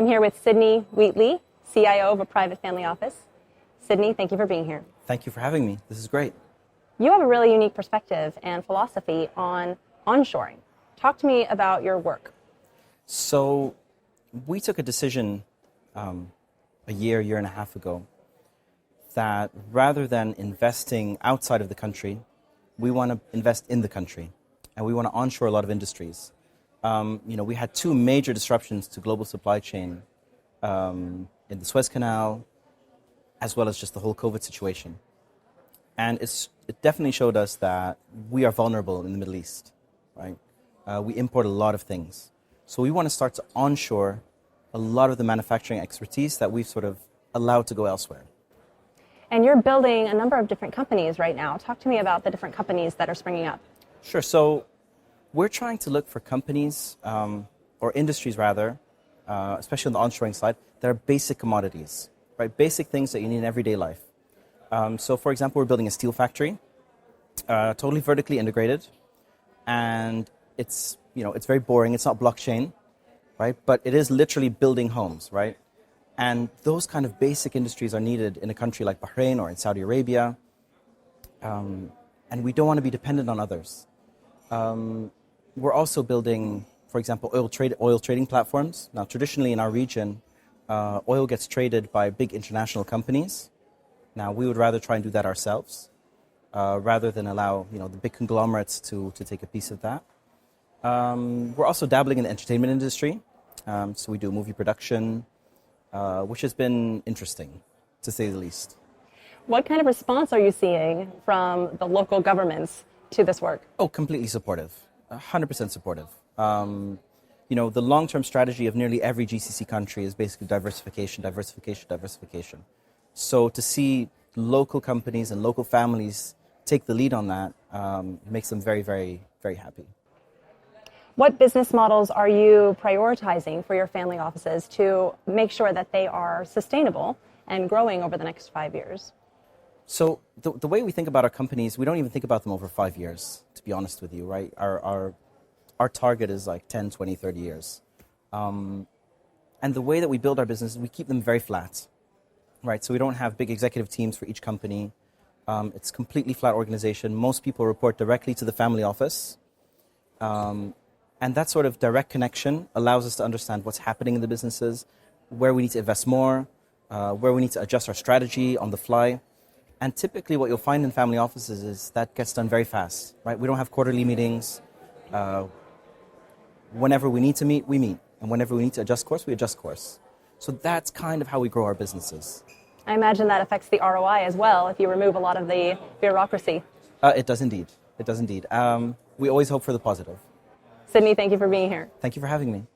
I'm here with Sidney Wheatley, CIO of a private family office. Sidney, thank you for being here. Thank you for having me. This is great. You have a really unique perspective and philosophy on onshoring. Talk to me about your work. So we took a decision a year and a half ago that rather than investing outside of the country, we want to invest in the country and we want to onshore a lot of industries. We had two major disruptions to global supply chain in the Suez Canal, as well as just the whole COVID situation. And it definitely showed us that we are vulnerable in the Middle East, right? We import a lot of things. So we want to start to onshore a lot of the manufacturing expertise that we've sort of allowed to go elsewhere. And you're building a number of different companies right now. Talk to me about the different companies that are springing up. Sure. So we're trying to look for companies, or industries rather, especially on the onshoring side, that are basic commodities, right? Basic things that you need in everyday life. So for example, we're building a steel factory, totally vertically integrated, and it's very boring. It's not blockchain, right? But it is literally building homes, right? And those kind of basic industries are needed in a country like Bahrain or in Saudi Arabia. And we don't want to be dependent on others. We're also building, for example, oil trading platforms. Now, traditionally in our region, oil gets traded by big international companies. Now, we would rather try and do that ourselves, rather than allow the big conglomerates to take a piece of that. We're also dabbling in the entertainment industry. So we do movie production, which has been interesting, to say the least. What kind of response are you seeing from the local governments to this work? Oh, completely supportive, 100% supportive. The long-term strategy of nearly every GCC country is basically diversification, diversification, diversification. So to see local companies and local families take the lead on that makes them very, very, very happy. What business models are you prioritizing for your family offices to make sure that they are sustainable and growing over the next 5 years? So the way we think about our companies, we don't even think about them over 5 years, to be honest with you, right? Our target is like 10, 20, 30 years. And the way that we build our business, we keep them very flat, right? So we don't have big executive teams for each company. It's completely flat organization. Most people report directly to the family office. And that sort of direct connection allows us to understand what's happening in the businesses, where we need to invest more, where we need to adjust our strategy on the fly. And typically what you'll find in family offices is that gets done very fast, right? We don't have quarterly meetings. Whenever we need to meet, we meet. And whenever we need to adjust course, we adjust course. So that's kind of how we grow our businesses. I imagine that affects the ROI as well if you remove a lot of the bureaucracy. It does indeed. It does indeed. We always hope for the positive. Sidney, thank you for being here. Thank you for having me.